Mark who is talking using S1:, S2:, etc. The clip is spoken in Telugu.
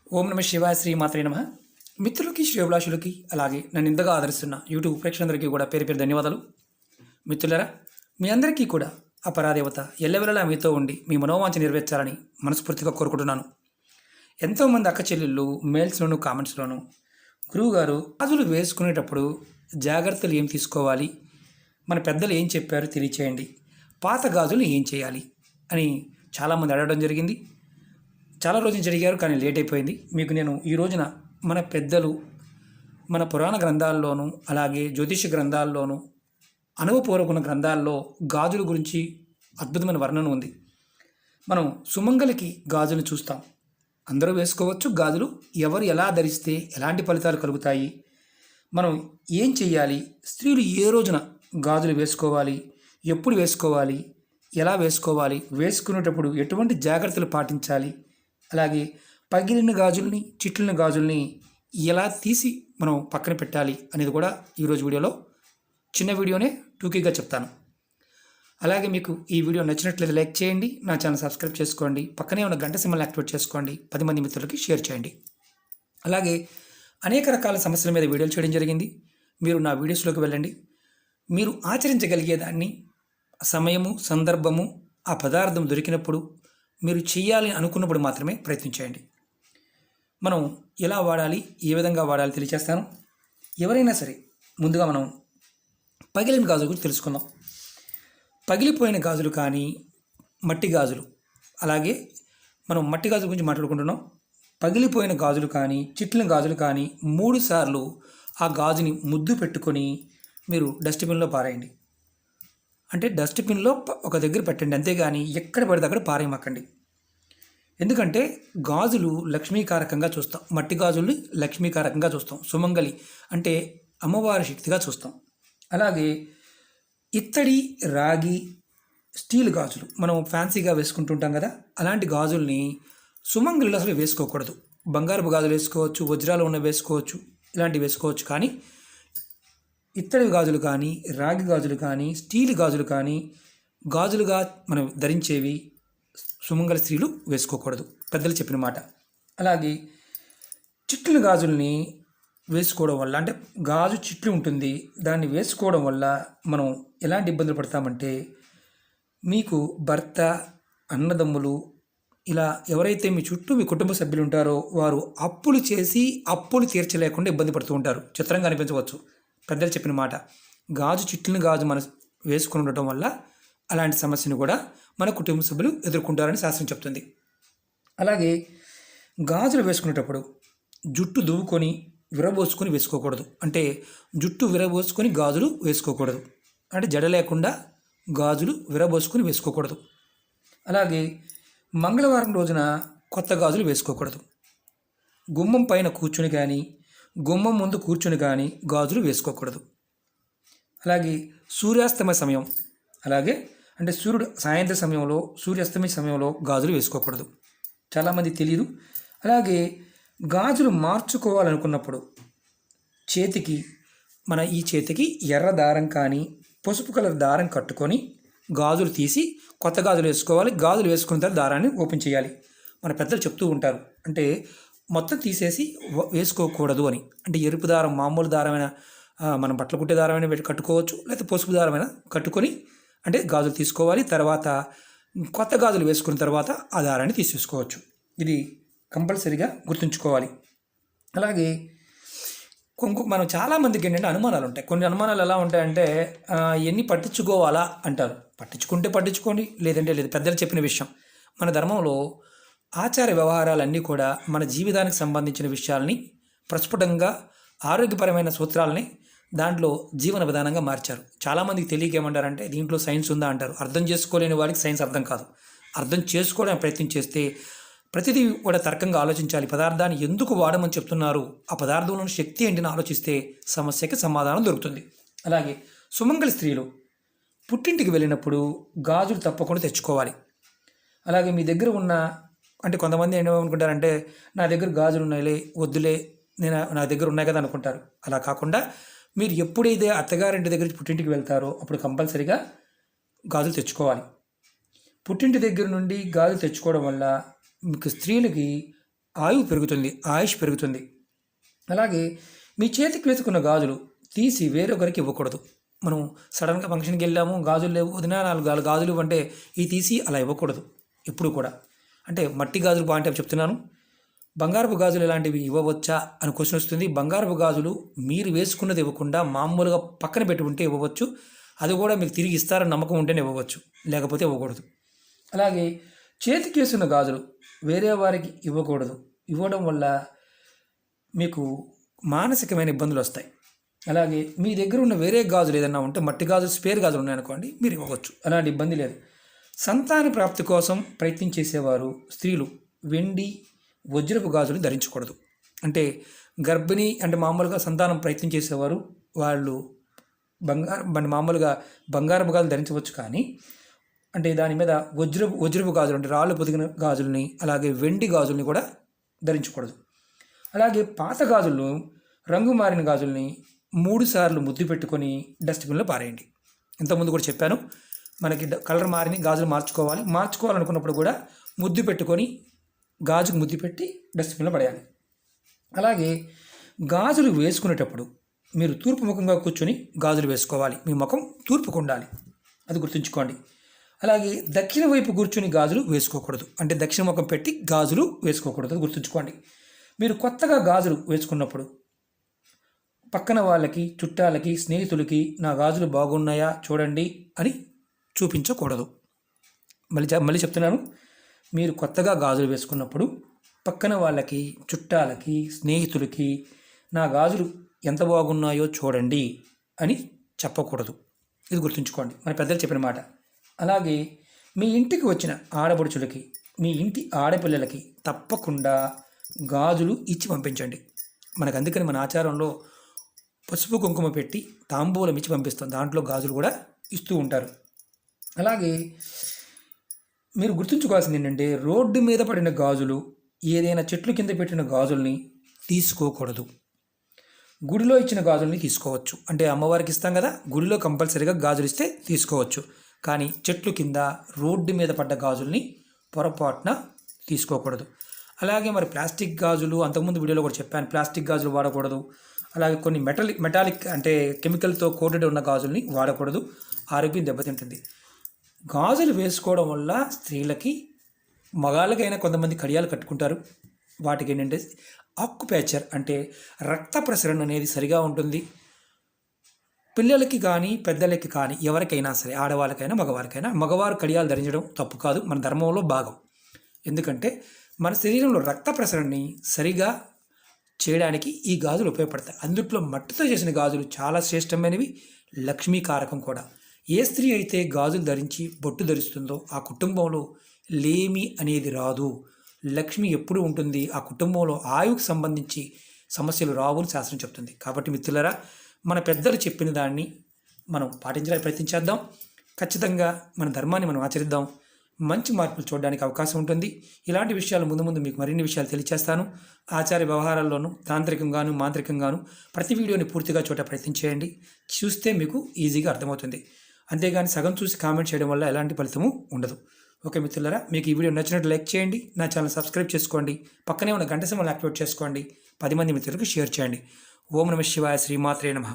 S1: ఓం నమ శివాయ శ్రీమాత్రే నమ. మిత్రులకి శ్రేయోభిలాషులకి అలాగే నన్ను ఇంతగా ఆదరిస్తున్న యూట్యూబ్ ప్రేక్షకులందరికీ కూడా పేరు పేరు ధన్యవాదాలు. మిత్రులరా, మీ అందరికీ కూడా ఆ పరాదేవత ఎల్లవెల్లలా మీతో ఉండి మీ మనోవాంఛ నెరవేర్చాలని మనస్ఫూర్తిగా కోరుకుంటున్నాను. ఎంతోమంది అక్క చెల్లెళ్ళు మెయిల్స్లోను కామెంట్స్లోను గురువుగారు గాజులు వేసుకునేటప్పుడు జాగ్రత్తలు ఏం తీసుకోవాలి, మన పెద్దలు ఏం చెప్పారు తెలియచేయండి, పాత గాజులు ఏం చేయాలి అని చాలామంది అడగడం జరిగింది. చాలా రోజులు జరిగారు కానీ లేట్ అయిపోయింది. మీకు నేను ఈ రోజున మన పెద్దలు మన పురాణ గ్రంథాల్లోనూ అలాగే జ్యోతిష గ్రంథాల్లోనూ అనుభవపూర్వక గ్రంథాల్లో గాజుల గురించి అద్భుతమైన వర్ణన ఉంది. మనం సుమంగలికి గాజులు చూస్తాం. అందరూ వేసుకోవచ్చు గాజులు. ఎవరు ఎలా ధరిస్తే ఎలాంటి ఫలితాలు కలుగుతాయి, మనం ఏం చేయాలి, స్త్రీలు ఏ రోజున గాజులు వేసుకోవాలి, ఎప్పుడు వేసుకోవాలి, ఎలా వేసుకోవాలి, వేసుకునేటప్పుడు ఎటువంటి జాగ్రత్తలు పాటించాలి, అలాగే పగిలిన గాజుల్ని చిట్లిన గాజుల్ని ఎలా తీసి మనం పక్కన పెట్టాలి అనేది కూడా ఈరోజు వీడియోలో చిన్న వీడియోనే టూకీగా చెప్తాను. అలాగే మీకు ఈ వీడియో నచ్చినట్లయితే లైక్ చేయండి, నా ఛానల్ సబ్స్క్రైబ్ చేసుకోండి, పక్కనే ఉన్న గంట సింబల్ని యాక్టివేట్ చేసుకోండి, 10 మంది మిత్రులకి షేర్ చేయండి. అలాగే అనేక రకాల సమస్యల మీద వీడియోలు చేయడం జరిగింది. మీరు నా వీడియోస్లోకి వెళ్ళండి. మీరు ఆచరించగలిగేదాన్ని సమయము సందర్భము ఆ పదార్థం దొరికినప్పుడు మీరు చేయాలి అనుకున్నప్పుడు మాత్రమే ప్రయత్నించేయండి. మనం ఎలా వాడాలి, ఏ విధంగా వాడాలి తెలియచేస్తాను. ఎవరైనా సరే ముందుగా మనం పగిలిన గాజుల గురించి తెలుసుకుందాం. పగిలిపోయిన గాజులు కానీ మట్టి గాజులు, అలాగే మనం మట్టి గాజుల గురించి మాట్లాడుకుంటున్నాం. పగిలిపోయిన గాజులు కానీ చిట్లిన గాజులు కానీ 3 సార్లు ఆ గాజుని ముద్దు పెట్టుకొని మీరు డస్ట్బిన్లో పారేయండి. అంటే డస్ట్బిన్లో ఒక దగ్గర పెట్టండి, అంతేగాని ఎక్కడ పడితే అక్కడ పారేయమాకండి. ఎందుకంటే గాజులు లక్ష్మీకారకంగా చూస్తాం. మట్టి గాజుల్ని లక్ష్మీకారకంగా చూస్తాం. సుమంగలి అంటే అమ్మవారి శక్తిగా చూస్తాం. అలాగే ఇత్తడి, రాగి, స్టీల్ గాజులు మనం ఫ్యాన్సీగా వేసుకుంటుంటాం కదా, అలాంటి గాజుల్ని సుమంగలిలో అసలు వేసుకోకూడదు. బంగారపు గాజులు వేసుకోవచ్చు, వజ్రాలు ఉన్న వేసుకోవచ్చు, ఇలాంటివి వేసుకోవచ్చు. కానీ ఇత్తడి గాజులు కానీ రాగి గాజులు కానీ స్టీల్ గాజులు కానీ గాజులుగా మనం ధరించేవి సుమంగళ స్త్రీలు వేసుకోకూడదు, పెద్దలు చెప్పిన మాట. అలాగే చిట్లిన గాజుల్ని వేసుకోవడం వల్ల, అంటే గాజు చిట్లు ఉంటుంది, దాన్ని వేసుకోవడం వల్ల మనం ఎలాంటి ఇబ్బందులు పడతామంటే, మీకు భర్త, అన్నదమ్ములు, ఇలా ఎవరైతే మీ చుట్టూ మీ కుటుంబ సభ్యులు ఉంటారో వారు అప్పులు చేసి అప్పులు తీర్చలేకుండా ఇబ్బంది పడుతూ ఉంటారు. చిత్రంగా అనిపించవచ్చు, పెద్దలు చెప్పిన మాట. గాజు చిట్లిన గాజు మనం వేసుకుని ఉండటం వల్ల అలాంటి సమస్యను కూడా మన కుటుంబ సభ్యులు ఎదుర్కొంటారని శాస్త్రం చెప్తుంది. అలాగే గాజులు వేసుకునేటప్పుడు జుట్టు దువ్వుకొని విరబోసుకొని వేసుకోకూడదు. అంటే జుట్టు విరబోసుకొని గాజులు వేసుకోకూడదు. అంటే జడ లేకుండా గాజులు విరబోసుకొని వేసుకోకూడదు. అలాగే మంగళవారం రోజున కొత్త గాజులు వేసుకోకూడదు. గుమ్మం పైన కూర్చుని కానీ గుమ్మం ముందు కూర్చుని కానీ గాజులు వేసుకోకూడదు. అలాగే సూర్యాస్తమయ సమయం, అలాగే అంటే సూర్యుడు సాయంత్రం సమయంలో, సూర్యాస్తమయ సమయంలో గాజులు వేసుకోకూడదు. చాలామంది తెలియదు. అలాగే గాజులు మార్చుకోవాలనుకున్నప్పుడు చేతికి ఈ చేతికి ఎర్ర దారం కానీ పసుపు కలర్ దారం కట్టుకొని గాజులు తీసి కొత్త గాజులు వేసుకోవాలి. గాజులు వేసుకున్న తర్వాత దారాన్ని ఓపెన్ చేయాలి. మన పెద్దలు చెప్తూ ఉంటారు, అంటే మొత్తం తీసేసి వేసుకోకూడదు అని. అంటే ఎరుపు దారం, మామూలు దారమైన మనం బట్టలు కుట్టే దారమైన కట్టుకోవచ్చు, లేకపోతే పసుపు దారమైన కట్టుకొని అంటే గాజులు తీసుకోవాలి. తర్వాత కొత్త గాజులు వేసుకున్న తర్వాత ఆ దారాన్ని తీసేసుకోవచ్చు. ఇది కంపల్సరీగా గుర్తుంచుకోవాలి. అలాగే మనం చాలామందికి ఏంటంటే అనుమానాలు ఉంటాయి. కొన్ని అనుమానాలు ఎలా ఉంటాయంటే ఎన్ని పట్టించుకోవాలా అంటారు. పట్టించుకుంటే పట్టించుకోండి, లేదంటే లేదు. పెద్దలు చెప్పిన విషయం. మన ధర్మంలో ఆచార వ్యవహారాలన్నీ కూడా మన జీవితానికి సంబంధించిన విషయాల్ని ప్రస్ఫుటంగా ఆరోగ్యపరమైన సూత్రాలని దాంట్లో జీవన విధానంగా మార్చారు. చాలామందికి తెలియకేమంటారంటే దీంట్లో సైన్స్ ఉందా అంటారు. అర్థం చేసుకోలేని వారికి సైన్స్ అర్థం కాదు. అర్థం చేసుకోవడానికి ప్రయత్నం చేస్తే ప్రతిదీ కూడా తర్కంగా ఆలోచించాలి. పదార్థాన్ని ఎందుకు వాడమని చెప్తున్నారు, ఆ పదార్థంలోని శక్తి ఏంటిని ఆలోచిస్తే సమస్యకి సమాధానం దొరుకుతుంది. అలాగే సుమంగళి స్త్రీలు పుట్టింటికి వెళ్ళినప్పుడు గాజులు తప్పకుండా తెచ్చుకోవాలి. అలాగే మీ దగ్గర ఉన్న, అంటే కొంతమంది ఏమనుకుంటారంటే నా దగ్గర గాజులు ఉన్నాయిలే, వద్దులే, నా దగ్గర ఉన్నాయి కదా అనుకుంటారు. అలా కాకుండా మీరు ఎప్పుడైతే అత్తగారింటి దగ్గర పుట్టింటికి వెళ్తారో అప్పుడు కంపల్సరీగా గాజులు తెచ్చుకోవాలి. పుట్టింటి దగ్గర నుండి గాజులు తెచ్చుకోవడం వల్ల మీకు స్త్రీలకి ఆయువు పెరుగుతుంది, ఆయుష్ పెరుగుతుంది. అలాగే మీ చేతికి వేసుకున్న గాజులు తీసి వేరొకరికి ఇవ్వకూడదు. మనం సడన్గా ఫంక్షన్కి వెళ్ళాము, గాజులు లేవు, వదినా 4 గాజులు ఇవ్వంటే ఈ తీసి అలా ఇవ్వకూడదు ఎప్పుడు కూడా. అంటే మట్టి గాజులు బాగుంటే చెప్తున్నాను. బంగారపు గాజులు ఎలాంటివి ఇవ్వవచ్చా అని క్వశ్చన్ వస్తుంది. బంగారపు గాజులు మీరు వేసుకున్నది ఇవ్వకుండా మామూలుగా పక్కన పెట్టి ఉంటే ఇవ్వవచ్చు. అది కూడా మీకు తిరిగి ఇస్తారని నమ్మకం ఉంటేనే ఇవ్వవచ్చు, లేకపోతే ఇవ్వకూడదు. అలాగే చేతికి వేసుకున్న గాజులు వేరే వారికి ఇవ్వకూడదు. ఇవ్వడం వల్ల మీకు మానసికమైన ఇబ్బందులు వస్తాయి. అలాగే మీ దగ్గర ఉన్న వేరే గాజులు ఏదైనా ఉంటే, మట్టి గాజులు స్పేర్ గాజులు ఉన్నాయనుకోండి, మీరు ఇవ్వవచ్చు, అలాంటి ఇబ్బంది లేదు. సంతాన ప్రాప్తి కోసం ప్రయత్నించేసేవారు స్త్రీలు వెండి వజ్రపు గాజులు ధరించకూడదు. అంటే గర్భిణి అంటే మామూలుగా సంతానం ప్రయత్నం చేసేవారు వాళ్ళు మామూలుగా బంగారపు గాజులు ధరించవచ్చు. కానీ అంటే దాని మీద వజ్రపు గాజులు అంటే రాళ్ళు పొదిగిన గాజుల్ని, అలాగే వెండి గాజుల్ని కూడా ధరించకూడదు. అలాగే పాత గాజులను, రంగు మారిన గాజుల్ని 3 సార్లు ముద్దు పెట్టుకొని డస్ట్బిన్లో పారేయండి. ఇంతకుముందు కూడా చెప్పాను, మనకి కలర్ మారిన గాజులు మార్చుకోవాలనుకున్నప్పుడు కూడా ముద్దు పెట్టుకొని గాజుకు ముద్దు పెట్టి డస్ట్బిన్లో పడేయాలి. అలాగే గాజులు వేసుకునేటప్పుడు మీరు తూర్పు ముఖంగా కూర్చొని గాజులు వేసుకోవాలి. మీ ముఖం తూర్పుకు ఉండాలి, అది గుర్తుంచుకోండి. అలాగే దక్షిణ వైపు కూర్చొని గాజులు వేసుకోకూడదు. అంటే దక్షిణ ముఖం పెట్టి గాజులు వేసుకోకూడదు, అది గుర్తుంచుకోండి. మీరు కొత్తగా గాజులు వేసుకున్నప్పుడు పక్కన వాళ్ళకి, చుట్టాలకి, స్నేహితులకి నా గాజులు బాగున్నాయా చూడండి అని చూపించకూడదు. మళ్ళీ చెప్తున్నాను, మీరు కొత్తగా గాజులు వేసుకున్నప్పుడు పక్కన వాళ్ళకి, చుట్టాలకి, స్నేహితులకి నా గాజులు ఎంత బాగున్నాయో చూడండి అని చెప్పకూడదు. ఇది గుర్తుంచుకోండి, మన పెద్దలు చెప్పిన మాట. అలాగే మీ ఇంటికి వచ్చిన ఆడపడుచులకి, మీ ఇంటి ఆడపిల్లలకి తప్పకుండా గాజులు ఇచ్చి పంపించండి. మనకు అందుకని మన ఆచారంలో పసుపు కుంకుమ పెట్టి తాంబూలం ఇచ్చి పంపిస్తాం, దాంట్లో గాజులు కూడా ఇస్తూ ఉంటారు. అలాగే మీరు గుర్తుంచుకోవాల్సింది ఏంటంటే, రోడ్డు మీద పడిన గాజులు, ఏదైనా చెట్లు కింద పెట్టిన గాజుల్ని తీసుకోకూడదు. గుడిలో ఇచ్చిన గాజుల్ని తీసుకోవచ్చు. అంటే అమ్మవారికి ఇస్తాం కదా, గుడిలో కంపల్సరీగా గాజులు ఇస్తే తీసుకోవచ్చు. కానీ చెట్లు కింద, రోడ్డు మీద పడ్డ గాజుల్ని పొరపాటున తీసుకోకూడదు. అలాగే మరి ప్లాస్టిక్ గాజులు, అంతకుముందు వీడియోలో కూడా చెప్పాను, ప్లాస్టిక్ గాజులు వాడకూడదు. అలాగే కొన్ని మెటాలిక్ అంటే కెమికల్తో కోటెడ్ ఉన్న గాజుల్ని వాడకూడదు, ఆరోగ్యం దెబ్బతింటుంది. గాజులు వేసుకోవడం వల్ల స్త్రీలకి, మగాళ్ళకైనా కొంతమంది కడియాలు కట్టుకుంటారు. వాటికి ఏంటంటే ఆక్యుపేచర్ అంటే రక్త ప్రసరణ అనేది సరిగా ఉంటుంది. పిల్లలకి కానీ పెద్దలకి కానీ ఎవరికైనా సరే, ఆడవాళ్ళకైనా మగవారికైనా, మగవారు కడియాలు ధరించడం తప్పు కాదు, మన ధర్మంలో భాగం. ఎందుకంటే మన శరీరంలో రక్త ప్రసరణని సరిగా చేయడానికి ఈ గాజులు ఉపయోగపడతాయి. అందుట్లో మట్టితో చేసిన గాజులు చాలా శ్రేష్టమైనవి, లక్ష్మీకారకం కూడా. ఏ స్త్రీ అయితే గాజులు ధరించి బొట్టు ధరిస్తుందో ఆ కుటుంబంలో లేమి అనేది రాదు, లక్ష్మి ఎప్పుడు ఉంటుంది. ఆ కుటుంబంలో ఆయువుకు సంబంధించి సమస్యలు రావు అని శాస్త్రం చెప్తుంది. కాబట్టి మిత్రులారా, మన పెద్దలు చెప్పిన దాన్ని మనం పాటించడానికి ప్రయత్నించేద్దాం. ఖచ్చితంగా మన ధర్మాన్ని మనం ఆచరిద్దాం. మంచి మార్పులు చూడడానికి అవకాశం ఉంటుంది. ఇలాంటి విషయాలు ముందు మీకు మరిన్ని విషయాలు తెలియచేస్తాను. ఆచార వ్యవహారాల్లోనూ తాంత్రికంగాను, మాంత్రికంగాను ప్రతి వీడియోని పూర్తిగా చూడ ప్రయత్నం చేయండి. చూస్తే మీకు ఈజీగా అర్థమవుతుంది. అంతేగాని సగం చూసి కామెంట్ చేయడం వల్ల ఎలాంటి ఫలితము ఉండదు. ఓకే మిత్రులారా, మీకు ఈ వీడియో నచ్చినట్టు లైక్ చేయండి, నా ఛానల్ సబ్స్క్రైబ్ చేసుకోండి, పక్కనే ఉన్న గంట సింబల్ యాక్టివేట్ చేసుకోండి, 10 మంది మిత్రులకు షేర్ చేయండి. ఓం నమః శివాయ, శ్రీమాత్రే నమః.